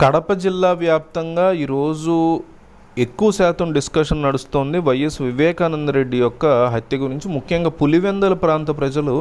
కడప జిల్లా వ్యాప్తంగా ఈరోజు ఎక్కువ శాతం డిస్కషన్ నడుస్తోంది వైఎస్ వివేకానంద రెడ్డి యొక్క హత్య గురించి. ముఖ్యంగా పులివెందల ప్రాంత ప్రజలు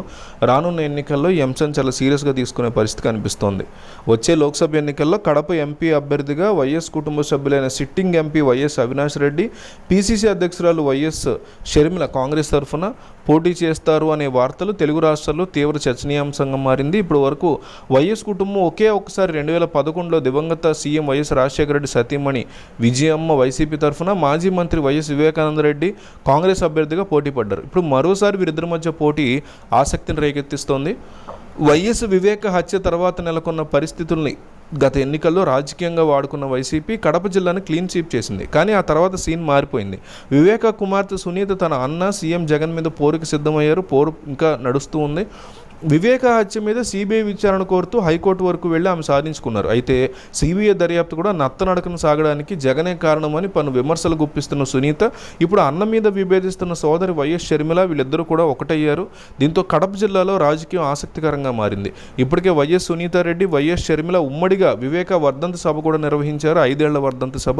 రానున్న ఎన్నికల్లో ఈ అంశం చాలా సీరియస్గా తీసుకునే పరిస్థితి కనిపిస్తోంది. వచ్చే లోక్సభ ఎన్నికల్లో కడప ఎంపీ అభ్యర్థిగా వైఎస్ కుటుంబ సభ్యులైన sitting MP YS Avinash Reddy, PCC అధ్యక్షురాలు వైఎస్ షర్మిల కాంగ్రెస్ తరఫున పోటీ చేస్తారు అనే వార్తలు తెలుగు రాష్ట్రాల్లో తీవ్ర చర్చనీయాంశంగా మారింది. ఇప్పుడు వరకు వైఎస్ కుటుంబం ఒకసారి 2011లో దివంగత సీఎం వైఎస్ రాజశేఖర రెడ్డి సతీమణి విజయమ్మ వైసీపీ తరఫున, మాజీ మంత్రి వైఎస్ వివేకానంద రెడ్డి కాంగ్రెస్ అభ్యర్థిగా పోటీ పడ్డారు. ఇప్పుడు మరోసారి వీరిద్దరి మధ్య పోటీ ఆసక్తిని రేకెత్తిస్తోంది. వైఎస్ వివేక హత్య తర్వాత నెలకొన్న పరిస్థితుల్ని గత ఎన్నికల్లో రాజకీయంగా వాడుకున్న వైసీపీ కడప జిల్లాను క్లీన్ స్వీప్ చేసింది. కానీ ఆ తర్వాత సీన్ మారిపోయింది. వివేక కుమార్తె సునీత తన అన్న సీఎం జగన్ మీద పోరుకి సిద్ధమయ్యారు. పోరు ఇంకా నడుస్తూ ఉంది. వివేక హత్య మీద సిబిఐ విచారణ కోరుతూ హైకోర్టు వరకు వెళ్ళి ఆమె సాధించుకున్నారు. అయితే సిబిఐ దర్యాప్తు కూడా నత్తనడకను సాగడానికి జగనే కారణమని పలు విమర్శలు గుప్పిస్తున్న సునీత ఇప్పుడు అన్న మీద విభేదిస్తున్న సోదరి వైఎస్ షర్మిల వీళ్ళిద్దరూ కూడా ఒకటయ్యారు. దీంతో కడప జిల్లాలో రాజకీయం ఆసక్తికరంగా మారింది. ఇప్పటికే వైఎస్ సునీతారెడ్డి, వైఎస్ షర్మిల ఉమ్మడిగా వివేక వర్ధంతి సభ కూడా నిర్వహించారు. 5 ఏళ్ల వర్ధంతి సభ.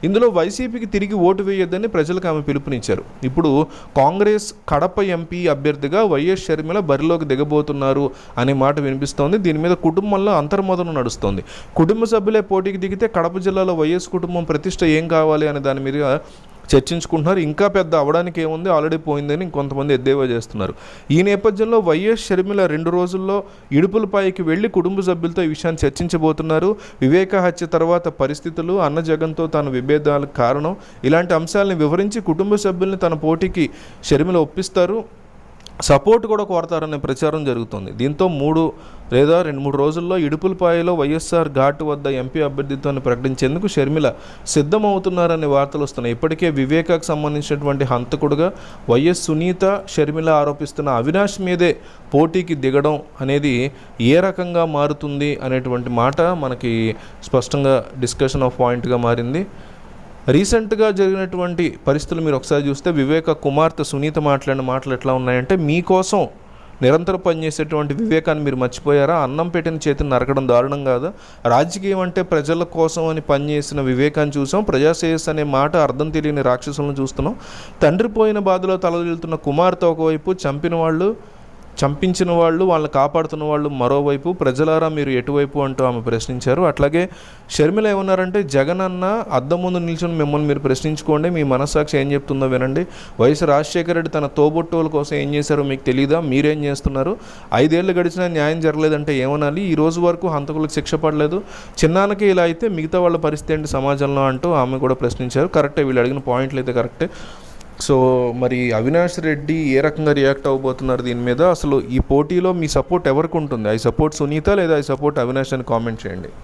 ఇందులో వైసీపీకి తిరిగి ఓటు వేయొద్దని ప్రజలకు ఆమె పిలుపునిచ్చారు. ఇప్పుడు కాంగ్రెస్ కడప ఎంపీ అభ్యర్థిగా వైఎస్ షర్మిల బరిలోకి దిగబోతున్నారు అనే మాట వినిపిస్తోంది. దీని మీద కుటుంబంలో అంతర్మోదన నడుస్తోంది. కుటుంబ సభ్యులే పోటీకి దిగితే కడప జిల్లాలో వైఎస్ కుటుంబం ప్రతిష్ట ఏం కావాలి అనే దాని మీద చర్చించుకుంటున్నారు. ఇంకా పెద్ద అవడానికి ఏముంది, ఆల్రెడీ పోయిందని ఇంకొంతమంది ఎద్దేవా చేస్తున్నారు. ఈ నేపథ్యంలో వైఎస్ షర్మిల 2 రోజుల్లో ఇడుపులపాయకి వెళ్లి కుటుంబ సభ్యులతో ఈ విషయాన్ని చర్చించబోతున్నారు. వివేక హత్య తర్వాత పరిస్థితులు, అన్న జగన్తో తన విభేదాలకు కారణం, ఇలాంటి అంశాలను వివరించి కుటుంబ సభ్యుల్ని తన పోటీకి షర్మిల ఒప్పిస్తారు. సపోర్ట్ కూడా కోరతారనే ప్రచారం జరుగుతుంది. దీంతో 2 లేదా 3 రోజుల్లో ఇడుపులపాయలో వైఎస్ఆర్ ఘాట్ వద్ద ఎంపీ అభ్యర్థిత్వాన్ని ప్రకటించేందుకు షర్మిల సిద్ధమవుతున్నారనే వార్తలు వస్తున్నాయి. ఇప్పటికే వివేకాకు సంబంధించినటువంటి హంతకుడుగా వైఎస్ సునీత, షర్మిల ఆరోపిస్తున్న అవినాష్ మీదే పోటీకి దిగడం అనేది ఏ రకంగా మారుతుంది అనేటువంటి మాట మనకి స్పష్టంగా డిస్కషన్ ఆఫ్ పాయింట్గా మారింది. రీసెంట్గా జరిగినటువంటి పరిస్థితులు మీరు ఒకసారి చూస్తే వివేక కుమార్తె సునీత మాట్లాడిన మాటలు ఎట్లా ఉన్నాయంటే, మీకోసం నిరంతరం పనిచేసేటువంటి వివేకాన్ని మీరు మర్చిపోయారా? అన్నం పెట్టిన చేతిని నరకడం దారుణం కాదా? రాజకీయం అంటే ప్రజల కోసం అని పనిచేసిన వివేకాన్ని చూసాం. ప్రజాశ్రేయస్ అనే మాట అర్థం తెలియని రాక్షసులను చూస్తున్నాం. తండ్రి పోయిన బాధలో తలదిల్లుతున్న కుమార్తె ఒకవైపు, చంపించిన వాళ్ళు, వాళ్ళని కాపాడుతున్న వాళ్ళు మరోవైపు. ప్రజలారా మీరు ఎటువైపు అంటూ ఆమె ప్రశ్నించారు. అట్లాగే షర్మిల ఏమన్నారంటే, జగన్ అన్న అద్దం ముందు నిల్చొని మిమ్మల్ని మీరు ప్రశ్నించుకోండి, మీ మనస్సాక్షి ఏం చెప్తుందో వినండి. వైఎస్ రాజశేఖర రెడ్డి తన తోబుట్టువుల కోసం ఏం చేశారో మీకు తెలీదా? మీరేం చేస్తున్నారు? 5 ఏళ్ళు గడిచినా న్యాయం జరగలేదంటే ఏమనాలి? ఈ రోజు వరకు హంతకులకు శిక్ష పడలేదు. చిన్నానికి ఇలా అయితే మిగతా వాళ్ళ పరిస్థితి ఏంటి సమాజంలో అంటూ ఆమె కూడా ప్రశ్నించారు. కరెక్టే, వీళ్ళు అడిగిన పాయింట్లు అయితే కరెక్టే. సో మరి అవినాష్ రెడ్డి ఏ రకంగా రియాక్ట్ అవ్వబోతున్నారు దీని మీద? అసలు ఈ పోటీలో మీ సపోర్ట్ ఎవరికి ఉంటుంది? ఐ సపోర్ట్ సునీత లేదా ఐ సపోర్ట్ అవినాష్ అని కామెంట్ చేయండి.